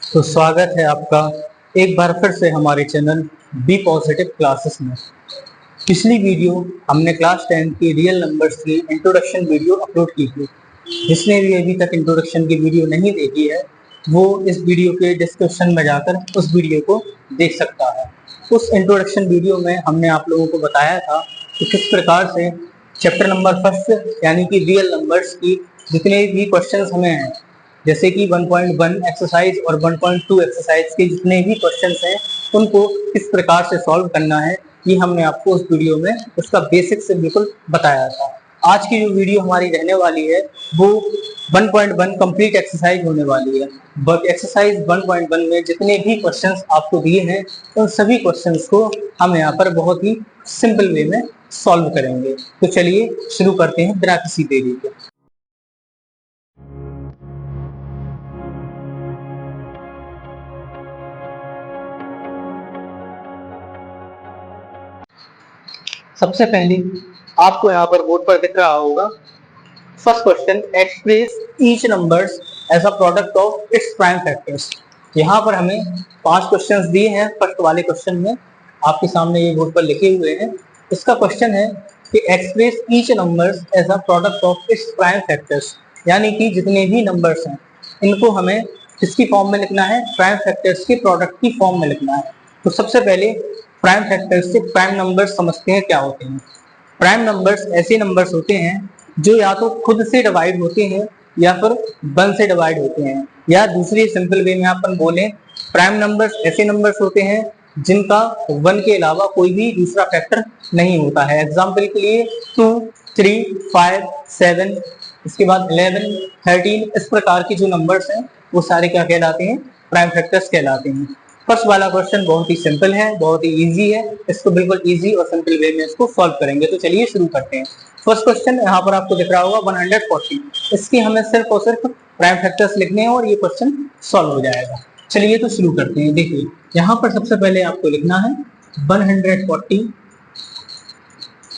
तो स्वागत है आपका एक बार फिर से हमारे चैनल बी पॉजिटिव क्लासेस में। पिछली वीडियो हमने क्लास 10 की रियल नंबर्स की इंट्रोडक्शन वीडियो अपलोड की थी। जिसने भी अभी तक इंट्रोडक्शन की वीडियो नहीं देखी है वो इस वीडियो के डिस्क्रिप्शन में जाकर उस वीडियो को देख सकता है। उस इंट्रोडक्शन वीडियो में हमने आप लोगों को बताया था कि किस प्रकार से चैप्टर नंबर फर्स्ट यानी कि रियल नंबर्स की जितने भी क्वेश्चंस हमें हैं, जैसे कि 1.1 एक्सरसाइज और 1.2 एक्सरसाइज के जितने भी क्वेश्चंस हैं उनको किस प्रकार से सॉल्व करना है, ये हमने आपको उस वीडियो में उसका बेसिक से बिल्कुल बताया था। आज की जो वीडियो हमारी रहने वाली है वो 1.1 कंप्लीट एक्सरसाइज होने वाली है। बट एक्सरसाइज 1.1 में जितने भी क्वेश्चंस आपको दिए हैं उन सभी क्वेश्चंस को हम यहाँ पर बहुत ही सिंपल वे में सॉल्व करेंगे। तो चलिए शुरू करते हैं बिना किसी देरी के। सबसे पहले आपको यहाँ पर बोर्ड पर दिख रहा होगा first question, express each numbers as a product of its prime factors. यहाँ पर हमें 5 क्वेश्चंस दिए हैं। फर्स्ट वाले क्वेश्चन में आपके सामने ये बोर्ड पर लिखे हुए हैं। इसका क्वेश्चन है कि express each numbers as a product of its prime factors, यानी कि जितने भी नंबर्स हैं इनको हमें किसकी फॉर्म में लिखना है, प्राइम फैक्टर्स के प्रोडक्ट की फॉर्म में लिखना है। तो सबसे पहले प्राइम फैक्टर्स से प्राइम नंबर्स समझते हैं क्या होते हैं। प्राइम नंबर्स ऐसे नंबर्स होते हैं जो या तो खुद से डिवाइड होते हैं या फिर 1 से डिवाइड होते हैं, या दूसरी सिंपल वे में अपन बोले प्राइम नंबर्स ऐसे नंबर्स होते हैं जिनका 1 के अलावा कोई भी दूसरा फैक्टर नहीं होता है। एग्जाम्पल के लिए 2, 3, 5, 7, इसके बाद 11, 13, इस प्रकार की जो नंबर्स हैं वो सारे क्या कहलाते हैं, प्राइम फैक्टर्स कहलाते हैं। फर्स्ट वाला क्वेश्चन बहुत ही सिंपल है, बहुत ही इजी है। इसको बिल्कुल इजी और सिंपल वे में इसको सॉल्व करेंगे। तो चलिए शुरू करते हैं। फर्स्ट क्वेश्चन यहाँ पर आपको दिख रहा होगा 140। इसके हमें सिर्फ और सिर्फ प्राइम फैक्टर्स लिखने हैं और ये क्वेश्चन सॉल्व हो जाएगा। चलिए तो शुरू करते हैं। देखिए यहाँ पर सबसे पहले आपको लिखना है 140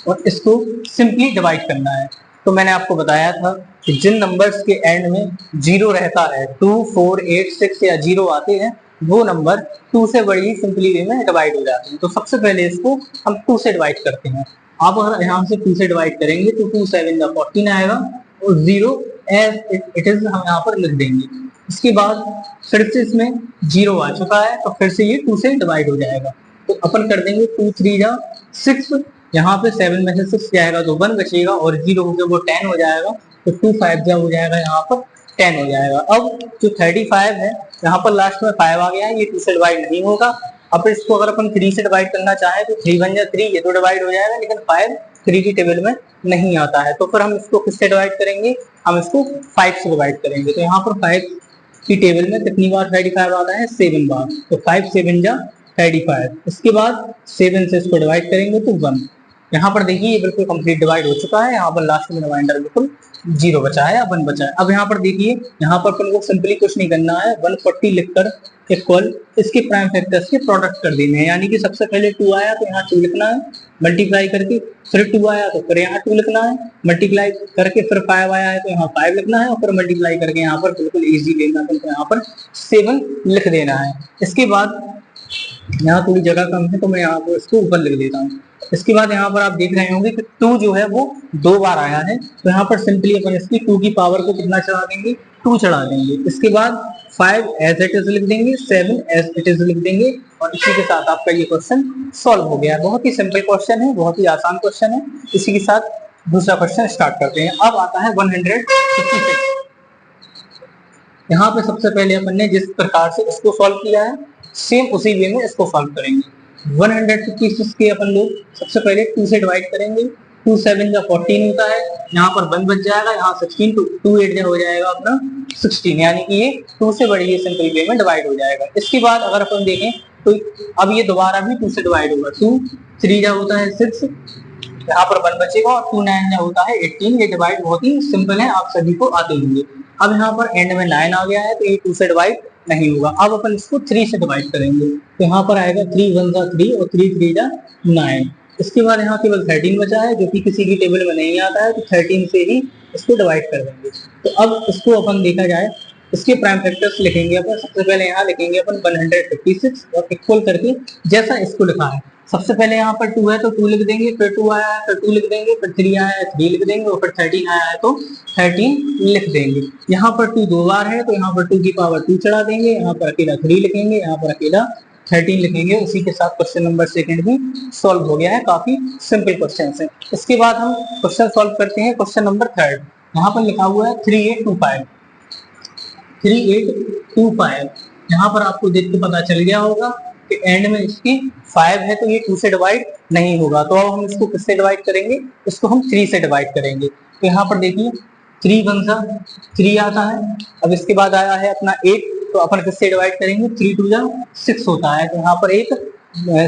और इसको सिंपली डिवाइड करना है। तो मैंने आपको बताया था कि जिन नंबर्स के एंड में 0 रहता है, 2, 4, 8, 6 या 0 आते हैं, वो नंबर 2 से बड़ी सिंपली वे में डिवाइड हो जाते हैं। तो सबसे पहले इसको हम 2 से डिवाइड करते हैं। आप अगर यहाँ से 2 से डिवाइड करेंगे तो 2 7 या 14 आएगा और 0 एज इट इज हम यहाँ पर लिख देंगे। इसके बाद फिर से इसमें 0 आ चुका है तो फिर से ये 2 से डिवाइड हो जाएगा। तो अपन कर देंगे 2 3 जा 6, यहाँ पे 7 में से 6 जाएगा तो 1 बचेगा और 0 हो गया वो 10 हो जाएगा। तो 2 5 जा हो जाएगा, यहाँ पर 10 हो जाएगा। अब जो 35 है यहाँ पर लास्ट में 5 आ गया है, ये 2 से डिवाइड नहीं होगा। अब इसको अगर अपन 3 से डिवाइड करना चाहें तो 3 1 जा 3, ये तो डिवाइड हो जाएगा, लेकिन 5 3 की टेबल में नहीं आता है। तो फिर हम इसको किससे डिवाइड करेंगे, हम इसको 5 से डिवाइड करेंगे। तो यहाँ पर 5 की टेबल में कितनी बार 35 आता है, 7 बार। तो 5 7 जा 35। इसके बाद 7 से इसको डिवाइड करेंगे तो 1। यहाँ पर देखिए ये बिल्कुल कंप्लीट डिवाइड हो चुका है। यहाँ पर लास्ट में रिमाइंडर बिल्कुल 0 बचा है, 1 बचा है। अब यहाँ पर देखिए यहाँ पर अपन को सिंपली कुछ नहीं करना है, 140 लिखकर इक्वल इसके प्राइम फैक्टर्स के प्रोडक्ट कर देने हैं। यानी कि सबसे पहले 2 आया तो यहाँ 2 लिखना है मल्टीप्लाई करके, फिर 2 आया तो फिर यहाँ 2 लिखना है मल्टीप्लाई करके, फिर 5 आया है तो यहाँ 5 लिखना है और फिर मल्टीप्लाई करके यहाँ पर बिल्कुल ईजी लेना है तो यहाँ पर 7 लिख देना है। इसके बाद यहाँ थोड़ी जगह कम है तो मैं यहाँ पर इसको ऊपर लिख देता हूँ। इसके बाद यहाँ पर आप देख रहे होंगे कि 2 जो है वो 2 बार आया है, तो यहाँ पर सिंपली अपन इसकी 2 की पावर को कितना चढ़ा देंगे, 2 चढ़ा देंगे। इसके बाद 5 एज इट इज लिख देंगे, 7 एज इट इज लिख देंगे और इसी के साथ आपका ये क्वेश्चन सॉल्व हो गया। बहुत ही सिंपल क्वेश्चन है, बहुत ही आसान क्वेश्चन है। इसी के साथ दूसरा क्वेश्चन स्टार्ट करते हैं। अब आता है 156। यहाँ पे सबसे पहले अपन ने जिस प्रकार से इसको सॉल्व किया है सेम उसी वे में इसको सॉल्व करेंगे। 156 के अपन लोग सबसे पहले 2 से डिवाइड करेंगे। 2 7 का 14 होता है, यहाँ पर 1 बच जाएगा, यहाँ 16 तो 2 8 हो जाएगा अपना 16, यानी कि ये 2 से बड़ी सिंपल वे में डिवाइड हो जाएगा। इसके बाद अगर अपन देखें तो अब ये दोबारा भी 2 से डिवाइड होगा। 2 3 जा होता है 6, यहाँ पर 1 बचेगा और 2 9 जा होता है 18। ये डिवाइड बहुत ही सिंपल है, आप सभी को आते होंगे। अब यहाँ पर एंड में 9 आ गया है तो ये 2 से डिवाइड नहीं होगा। अब अपन इसको 3 से डिवाइड करेंगे तो यहाँ पर आएगा 3 1 जा 3 और 3 3 जा 9। इसके बाद यहाँ केवल 13 बचा है जो कि किसी की टेबल में नहीं आता है, तो 13 से ही इसको डिवाइड कर देंगे। तो अब इसको अपन देखा जाए इसके प्राइम फैक्टर्स लिखेंगे अपन। सबसे पहले यहाँ लिखेंगे अपन 156 और इक्वल करके जैसा इसको लिखा है। सबसे पहले यहाँ पर 2 है तो 2 लिख देंगे, फिर 2 आया है फिर 2 लिख देंगे, फिर 3 आया है 3 लिख देंगे और फिर 13 आया है तो 13 लिख देंगे। यहाँ पर 2 दो बार है तो यहाँ पर 2 की पावर 2 चढ़ा देंगे, यहाँ पर अकेला 3 लिखेंगे, यहाँ पर अकेला 13 लिखेंगे। उसी के साथ क्वेश्चन नंबर सेकंड भी सॉल्व हो गया है। काफी सिंपल क्वेश्चन है। इसके बाद हम क्वेश्चन सॉल्व करते हैं क्वेश्चन नंबर थर्ड। यहाँ पर लिखा हुआ है 3825। 3825 यहाँ पर आपको देख के पता चल गया होगा कि एंड में इसकी 5 है तो ये 2 से डिवाइड नहीं होगा। तो अब हम इसको किससे डिवाइड करेंगे, इसको हम 3 से डिवाइड करेंगे। तो यहाँ पर देखिए 3 वन सा 3 आता है। अब इसके बाद आया है अपना 8, तो अपन किससे डिवाइड करेंगे, 3 2 जा 6 होता है। तो यहाँ पर एक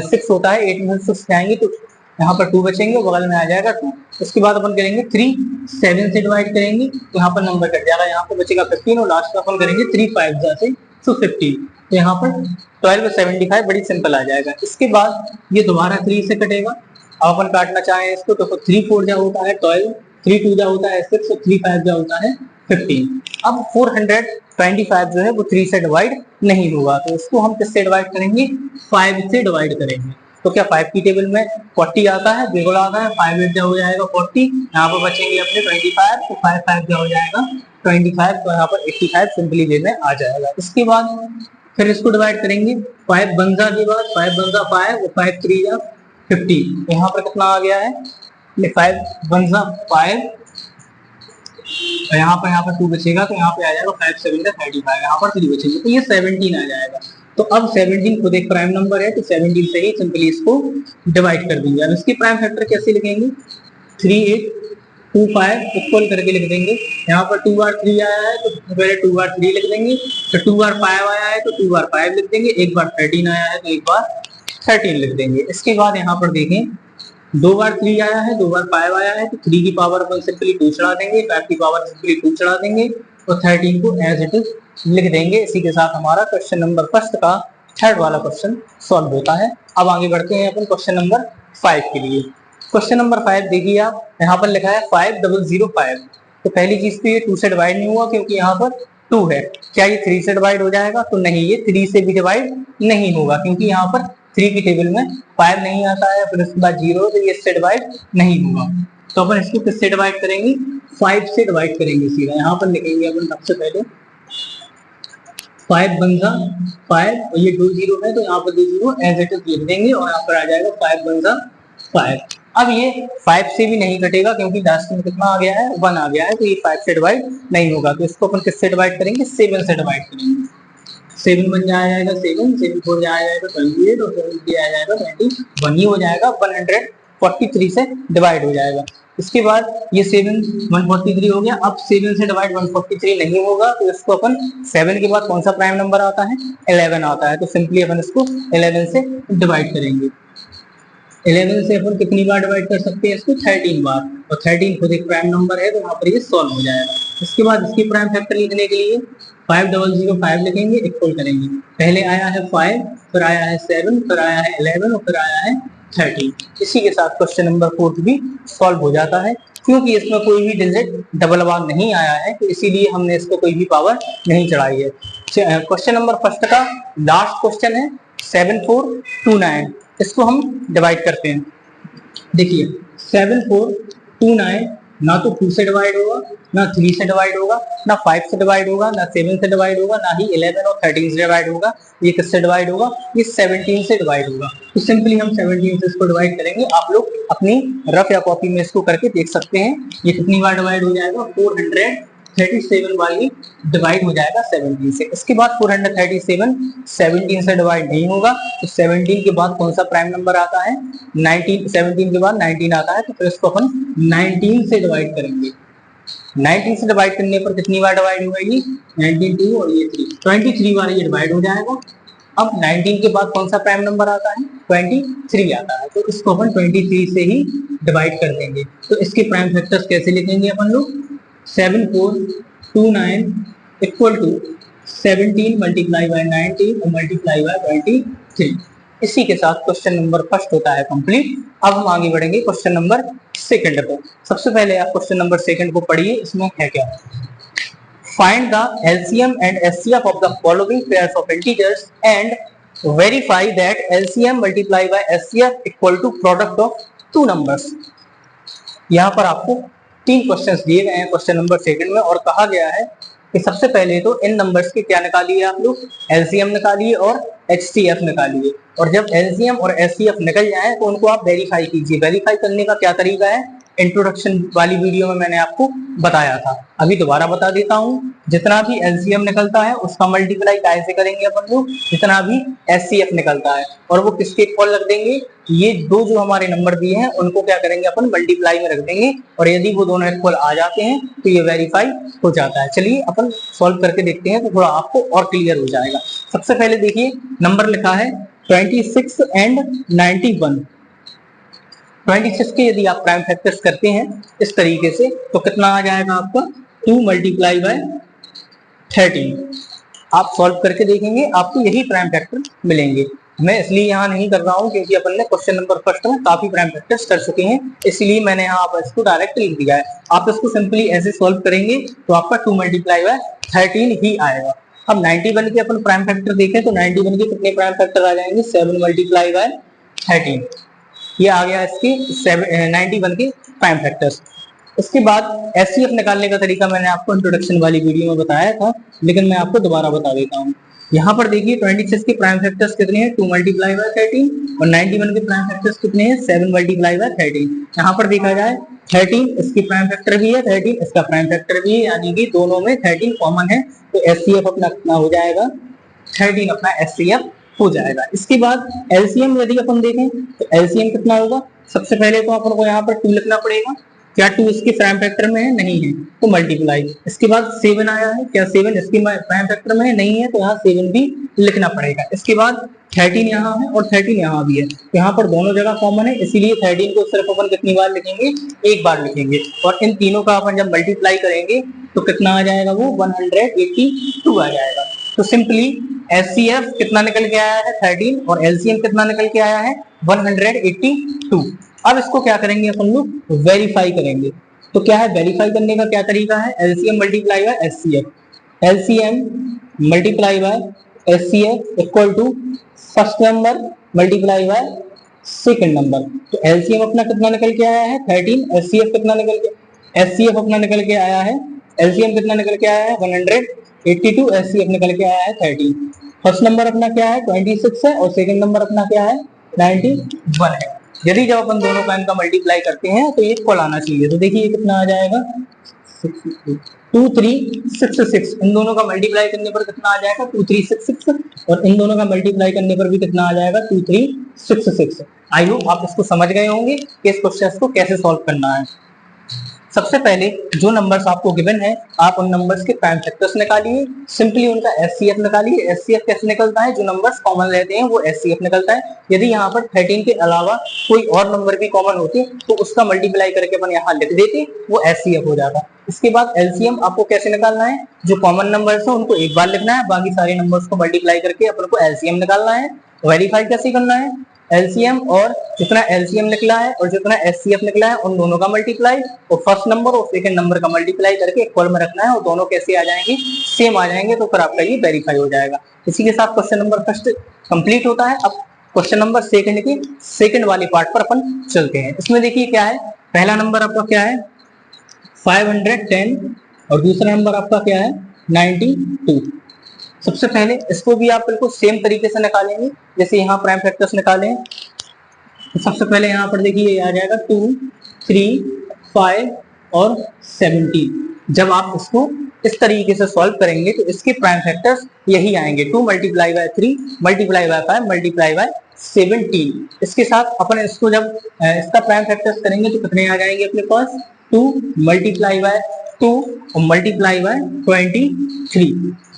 6 होता है, 8 में 6 जाएंगे तो यहाँ पर 2 बचेंगे, बगल में आ जाएगा 2। उसके बाद अपन करेंगे 3 7 से डिवाइड करेंगे तो यहाँ पर नंबर कट जाएगा, यहाँ पर बचेगा 15 और लास्ट में अपन करेंगे 3 5 जा से तो 15। तो यहाँ पर 12 75 बड़ी सिंपल आ जाएगा। इसके बाद ये दोबारा 3 से कटेगा। अब अपन काटना चाहें इसको तो 3 4 जा होता है 12, 3 2 जा होता है 6 और 3 5 जा होता है 15। अब 425 जो है वो 3 से डिवाइड नहीं होगा, तो इसको हम किससे डिवाइड करेंगे, 5 से डिवाइड करेंगे। तो क्या 5 की टेबल में 40 आता है, बिल्कुल आता है। 5 8 हो जाएगा 40, यहाँ पर बचेंगे अपने 25, तो 5 5 हो जाएगा 25, तो यहाँ पर 85 सिंपली वे में आ जाएगा। इसके बाद फिर इसको डिवाइड करेंगे 5 बनजा के बाद 5 बनजा 5 और 5 3 जा 50। यहाँ पर कितना आ गया है, 5 बनजा 5, यहाँ पर 2 बचेगा तो यहाँ पे आ जाएगा 5 7 35, यहाँ पर 3 बचेंगे तो ये 17 आ जाएगा। तो अब 17 खुद एक प्राइम नंबर है तो 17 से ही सिंपली इसको डिवाइड कर देंगे। अब इसके प्राइम फैक्टर कैसे लिखेंगे, 3825 इक्वल करके लिख देंगे। यहाँ पर 2 बार 3 आया है तो पहले 2 बार 3 लिख देंगे, फिर 2 बार 5 आया है तो 2 बार 5 लिख देंगे, एक बार 13 आया है तो एक बार 13 लिख देंगे। इसके बाद यहाँ पर देखें 2 बार 3 आया है 2 बार 5 आया है तो 3 की पावर अपन सिंपली 2 चढ़ा देंगे, 5 की पावर सिंपली 2 चढ़ा देंगे और 13 को एज इट इज लिख देंगे। इसी के साथ हमारा क्वेश्चन नंबर फर्स्ट का थर्ड वाला क्वेश्चन सॉल्व होता है। अब आगे बढ़ते हैं अपन क्वेश्चन नंबर 5 के लिए। क्वेश्चन नंबर 5 देखिए आप, यहाँ पर लिखा है 5005। तो पहली चीज तो ये 2 से डिवाइड नहीं हुआ क्योंकि यहाँ पर 2 है। क्या ये 3 से डिवाइड हो जाएगा, तो नहीं, ये 3 से भी डिवाइड नहीं होगा क्योंकि यहाँ पर 3 की टेबल में 5 नहीं आता है, फिर उसके बाद 0, तो ये इससे डिवाइड नहीं होगा। तो अपन इसको किससे डिवाइड करेंगे, 5 से डिवाइड करेंगे सीधा। यहाँ पर लिखेंगे अपन सबसे पहले 5 बनजा 5 और ये 2 0 है तो यहाँ पर 2 0 एज इट इज लिख देंगे और यहाँ पर आ जाएगा 5 बनजा 5। अब ये 5 से भी नहीं कटेगा क्योंकि लास्ट में कितना आ गया है, 1 आ गया है, तो ये 5 से डिवाइड नहीं होगा। तो इसको अपन किससे डिवाइड करेंगे, 7 से डिवाइड करेंगे। 7 बन जाएगा 7 7 4 जाएगा 28 और 7 आ जाएगा 21 ही हो जाएगा, 143 से डिवाइड हो जाएगा। इसके बाद ये 7 143 हो गया। अब 7 से डिवाइड 143 नहीं होगा तो इसको अपन 7 के बाद कौन सा प्राइम नंबर आता है, 11 आता है, तो सिंपली अपन इसको 11 से डिवाइड करेंगे। 11 से अपन कितनी बार डिवाइड कर सकते हैं इसको, 13 बार, और 13 खुद एक प्राइम नंबर है तो यहाँ पर ये सॉल्व हो जाएगा। इसके बाद इसकी प्राइम फैक्टर लिखने के लिए 5005 लिखेंगे, इक्वल करेंगे। पहले आया है 5, फिर आया है 7, फिर आया है 11 और फिर आया है 13। इसी के साथ क्वेश्चन नंबर 4 भी सॉल्व हो जाता है। क्योंकि इसमें कोई भी डिजिट डबल बार नहीं आया है तो इसीलिए हमने इसको कोई भी पावर नहीं चढ़ाई है। क्वेश्चन नंबर फर्स्ट का लास्ट क्वेश्चन है 7429। इसको हम डिवाइड करते हैं। देखिए 7429 ना तो 2 से डिवाइड होगा, ना 3 से डिवाइड होगा, ना 5 से डिवाइड होगा, ना 7 से डिवाइड होगा, ना ही 11 और 13 से डिवाइड होगा। ये किससे डिवाइड होगा, ये 17 से डिवाइड होगा। तो सिंपली हम 17 से इसको डिवाइड करेंगे। आप लोग अपनी रफ या कॉपी में इसको करके देख सकते हैं ये कितनी बार डिवाइड हो जाएगा, 437 बार ये डिवाइड हो जाएगा 17 से। इसके बाद 437 17 से डिवाइड नहीं होगा तो 17 के बाद कौन सा प्राइम नंबर आता है, 19। 17 के बाद 19 आता है तो फिर इसको अपन 19 से डिवाइड करेंगे। 19 से डिवाइड करने पर कितनी बार डिवाइड होगा, ये 19 2 और ये 3, 23 बार ये डिवाइड हो जाएगा। अब 19 के बाद कौन सा प्राइम नंबर आता है, 23 आता है, तो इसको अपन 23 से ही डिवाइड कर देंगे। तो इसके प्राइम फैक्टर्स कैसे लिखेंगे अपन लोग, 7429 इक्वल टू 17 मल्टीप्लाई बाय 19 और मल्टीप्लाई बाय 23। इसी के साथ क्वेश्चन नंबर फर्स्ट होता है कंप्लीट। अब हम आगे बढ़ेंगे क्वेश्चन नंबर सेकंड पे। सबसे पहले आप क्वेश्चन नंबर सेकंड को पढ़िए, इसमें है क्या। Find the LCM and SCF of the following pairs of integers and verify that LCM multiplied by SCF equal to product of two numbers. यहाँ पर आपको 3 क्वेश्चंस दिए गए हैं क्वेश्चन नंबर सेकंड में, और कहा गया है कि सबसे पहले तो इन नंबर्स के क्या निकालिए आप लोग, एलसीएम निकालिए और एचसीएफ निकालिए, और जब एलसीएम और एचसीएफ निकल जाए तो उनको आप वेरीफाई कीजिए। वेरीफाई करने का क्या तरीका है, इंट्रोडक्शन वाली वीडियो में मैंने आपको बताया था, अभी दोबारा बता देता हूँ। जितना भी एलसीएम निकलता है उसका मल्टीप्लाई कैसे करेंगे अपन लोग, जितना भी एचसीएफ निकलता है, और वो किसके इक्वल रख देंगे, ये दो जो हमारे नंबर दिए हैं उनको क्या करेंगे अपन मल्टीप्लाई में रख देंगे, और यदि वो दोनों इक्वल आ जाते हैं तो ये वेरीफाई हो जाता है। चलिए अपन सॉल्व करके देखते हैं तो थोड़ा आपको और क्लियर हो जाएगा। सबसे पहले देखिए नंबर लिखा है 26 एंड 91। 26 के यदि आप प्राइम फैक्टर्स करते हैं इस तरीके से तो कितना आ जाएगा आपका 2 मल्टीप्लाई बाय 13। आप सॉल्व करके देखेंगे आपको यही प्राइम फैक्टर मिलेंगे। मैं इसलिए यहाँ नहीं कर रहा हूँ क्योंकि अपन ने क्वेश्चन नंबर फर्स्ट में काफी प्राइम फैक्टर्स कर चुके हैं, इसलिए मैंने यहाँ पर इसको डायरेक्ट लिख दिया है। आप इसको सिंपली ऐसे सॉल्व करेंगे तो आपका 2 मल्टीप्लाई बाय 13 ही आएगा। अब 91 के अपन प्राइम फैक्टर देखें तो 91 के कितने प्राइम फैक्टर आ जाएंगे, 7 मल्टीप्लाई बाय 13, ये आ गया इसके 91 के प्राइम फैक्टर्स। इसके बाद एचसीएफ निकालने का तरीका मैंने आपको इंट्रोडक्शन वाली वीडियो में बताया था, लेकिन मैं आपको दोबारा बता देता हूँ। यहाँ पर देखिए 26 के प्राइम फैक्टर्स कितने हैं, 2 मल्टीप्लाई बाय 13, और 91 के प्राइम फैक्टर्स कितने हैं, 7 मल्टीप्लाई बाय 13। यहाँ पर देखा जाए 13 इसकी प्राइम फैक्टर भी है, 13 इसका प्राइम फैक्टर भी है, यानी कि दोनों में 13 कॉमन है, तो एचसीएफ अपना कितना हो जाएगा, 13 अपना एचसीएफ हो जाएगा। इसके बाद एलसीएम यदि अपन देखें तो एलसीएम कितना होगा, सबसे पहले तो अपन को यहाँ पर 2 लिखना पड़ेगा, क्या 2 इसके प्राइम फैक्टर में है, नहीं है, तो मल्टीप्लाई। इसके बाद 7 आया है, क्या 7 इसके प्राइम फैक्टर में है, नहीं है, तो यहाँ 7 भी लिखना पड़ेगा। इसके बाद 13 यहाँ है और 13 यहाँ भी है, तो यहाँ पर दोनों जगह कॉमन है, इसीलिए 13 को सिर्फ अपन कितनी बार लिखेंगे, एक बार लिखेंगे, और इन तीनों का अपन जब मल्टीप्लाई करेंगे तो कितना आ जाएगा, वो 182 आ जाएगा। तो सिंपली एचसीएफ कितना निकल के आया है 13, और एलसीएम कितना निकल के आया है 182। अब इसको क्या करेंगे अपन लोग, वेरीफाई करेंगे। तो क्या है, वेरीफाई करने का क्या तरीका है, LCM multiply by HCF, LCM multiply by HCF equal to first number multiply by second number. तो एलसीएम अपना कितना निकल के आया है 13, एचसीएफ कितना निकल के, एचसीएफ अपना निकल के आया है, एलसीएम कितना निकल के आया है 182, एचसीएफ निकल के आया है 13। फर्स्ट नंबर अपना क्या है 26 है, और सेकंड नंबर अपना क्या है 91 है। यदि जब अपन दोनों का इनका मल्टीप्लाई करते हैं तो ये इक्वल आना चाहिए, तो देखिए कितना आ जाएगा 2366। इन दोनों का मल्टीप्लाई करने पर कितना आ जाएगा 2366, और इन दोनों का मल्टीप्लाई करने पर भी कितना आ जाएगा 2366। आई होप आप इसको समझ गए होंगे कि इस क्वेश्चन को कैसे सॉल्व करना है। सबसे पहले जो नंबर्स आपको गिवन है आप उन नंबर्स के प्राइम फैक्टर्स निकालिए, सिंपली उनका एचसीएफ निकालिए। एचसीएफ कैसे निकलता है, जो नंबर्स कॉमन रहते हैं वो एचसीएफ निकलता है। यदि यहाँ पर 13 के अलावा कोई और नंबर भी कॉमन होते तो उसका मल्टीप्लाई करके अपन यहाँ लिख देते, वो एचसीएफ हो जाता। इसके बाद एलसीएम आपको कैसे निकालना है, जो कॉमन नंबर्स है उनको एक बार लिखना है, बाकी सारे नंबर्स को मल्टीप्लाई करके अपन को एलसीएम निकालना है। वेरीफाई कैसे करना है, एलसीएम और जितना एलसीएम निकला है और जितना एचसीएफ निकला है उन दोनों का मल्टीप्लाई, और फर्स्ट नंबर और सेकंड नंबर का मल्टीप्लाई करके इक्वल में रखना है, और दोनों कैसे आ जाएंगे, सेम आ जाएंगे, तो फिर आपका ये वेरीफाई हो जाएगा। इसी के साथ क्वेश्चन नंबर फर्स्ट कंप्लीट होता है। अब क्वेश्चन नंबर सेकंड के सेकंड वाली पार्ट पर अपन चलते हैं। इसमें देखिए क्या है, पहला नंबर आपका क्या है 510, और दूसरा नंबर आपका क्या है 92। सबसे पहले इसको भी आप बिल्कुल सेम तरीके से निकालेंगे जैसे यहाँ प्राइम फैक्टर्स निकालें। तो सबसे पहले यहाँ पर देखिए ये आ जाएगा 2, 3, 5 और 17। जब आप इसको इस तरीके से सॉल्व करेंगे तो इसके प्राइम फैक्टर्स यही आएंगे, 2 multiply by 3 multiply by 5 multiply by 17। इसके साथ अपन इसको जब इसका प्राइम फैक्टर्स करेंगे तो कितने आ जाएंगे अपने पास, 2 मल्टीप्लाई बाय 2 और मल्टीप्लाई बाय 23,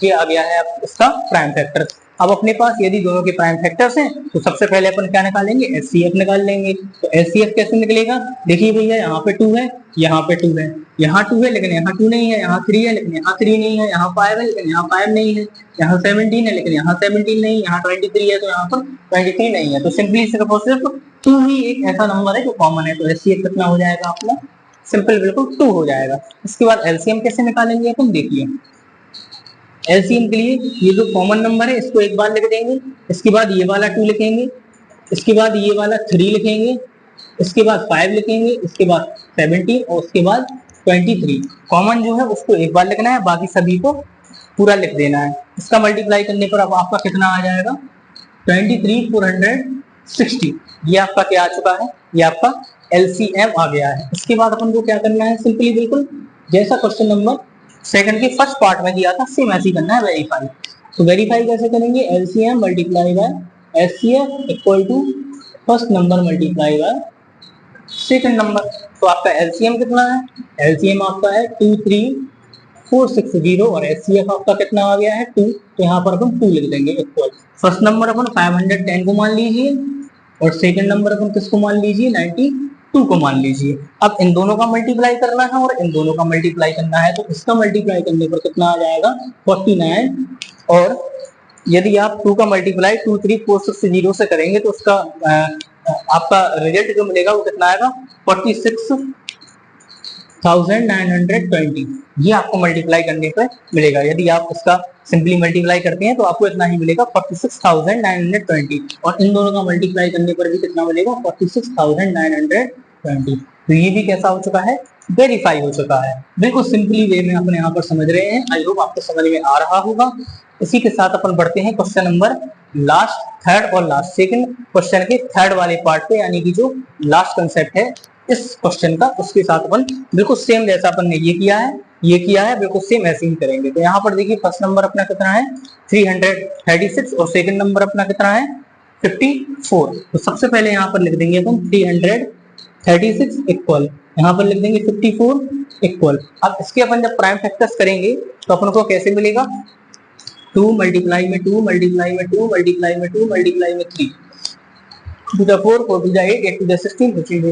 ये आ गया है इसका प्राइम फैक्टर। अब अपने पास यदि दोनों के प्राइम फैक्टर्स हैं तो सबसे पहले अपन क्या निकालेंगे, एचसीएफ निकाल लेंगे। तो एचसीएफ कैसे निकलेगा, देखिए भैया यहाँ पे 2 है, यहाँ पे 2 है, यहाँ 2 है लेकिन यहाँ 2 नहीं है, यहाँ 3 है लेकिन यहाँ 3 नहीं है, यहाँ 5 है लेकिन यहाँ 5 नहीं है, यहाँ 17 है लेकिन यहाँ 17 नहीं, यहाँ 23 है तो यहाँ पर 23 नहीं है। तो सिंपली सिर्फ 2 ही एक ऐसा नंबर है जो कॉमन है, तो एचसीएफ कितना हो जाएगा अपना, सिंपल बिल्कुल 2 हो जाएगा। इसके बाद एलसीएम कैसे निकालेंगे अपन, देखिए एलसीएम के लिए ये जो कॉमन नंबर है इसको एक बार लिख देंगे, इसके बाद ये वाला 2 लिखेंगे, इसके बाद ये वाला 3 लिखेंगे, इसके बाद 5 लिखेंगे, इसके बाद 17 और उसके बाद 23। कॉमन जो है उसको एक बार लिखना है, बाकी सभी को पूरा लिख देना है। इसका मल्टीप्लाई करने पर अब आपका कितना आ जाएगा 23,460। ये आपका क्या आ चुका है, ये आपका एलसीएम आ गया है। इसके बाद अपन को क्या करना है, सिंपली बिल्कुल जैसा क्वेश्चन नंबर सेकंड के फर्स्ट पार्ट में दिया था सेम ऐसे ही करना है, वेरीफाई। तो वेरीफाई कैसे करेंगे, LCM multiply by HCF equal to first number multiply by second number. तो आपका एलसीएम कितना है, एलसीएम आपका है 23,460 और एचसीएफ आपका कितना आ गया है 2। तो यहाँ पर अपन 2 लिख देंगे इक्वल। फर्स्ट नंबर अपन 510 को मान लीजिए और सेकंड नंबर अपन किसको मान लीजिए 92 को मान लीजिए। अब इन दोनों का मल्टीप्लाई करना है और इन दोनों का मल्टीप्लाई करना है, तो इसका मल्टीप्लाई करने पर कितना आ जाएगा 49। और यदि आप 2 का मल्टीप्लाई 23,460 से करेंगे तो उसका आपका रिजल्ट जो मिलेगा वो कितना आएगा 46,920। ये आपको मल्टीप्लाई करने पर मिलेगा। यदि आप इसका सिंपली मल्टीप्लाई करते हैं तो आपको इतना ही मिलेगा 46,920 और इन दोनों का मल्टीप्लाई करने पर भी कितना मिलेगा 46,920। तो ये भी कैसा हो चुका है, वेरीफाई हो चुका है। बिल्कुल सिंपली वे में अपने यहाँ पर समझ रहे हैं। आई होप आपको समझ में आ रहा होगा। इसी के साथ अपन बढ़ते हैं क्वेश्चन नंबर लास्ट थर्ड और लास्ट सेकंड क्वेश्चन के थर्ड वाले पार्ट पे, यानी कि जो लास्ट कंसेप्ट है इस क्वेश्चन का, उसके साथ अपन बिल्कुल सेम जैसा अपन ने ये किया है बिल्कुल सेम ऐसे ही करेंगे। तो यहाँ पर देखिए फर्स्ट नंबर अपना कितना है 336 और सेकंड नंबर अपना कितना है 54। तो सबसे पहले यहाँ पर लिख देंगे अपन 336 इक्वल, यहाँ पर लिख देंगे 54 इक्वल। अब इसके अपन जब प्राइम फैक्टर्स करेंगे तो अपन को कैसे मिलेगा 2 मल्टीप्लाई में 2 मल्टीप्लाई में 2 मल्टीप्लाई में 2 मल्टीप्लाई में 3 2 to 4 4 to 8 8 to 16 15 to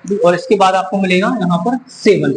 2 और इसके बाद आपको मिलेगा यहाँ पर 7।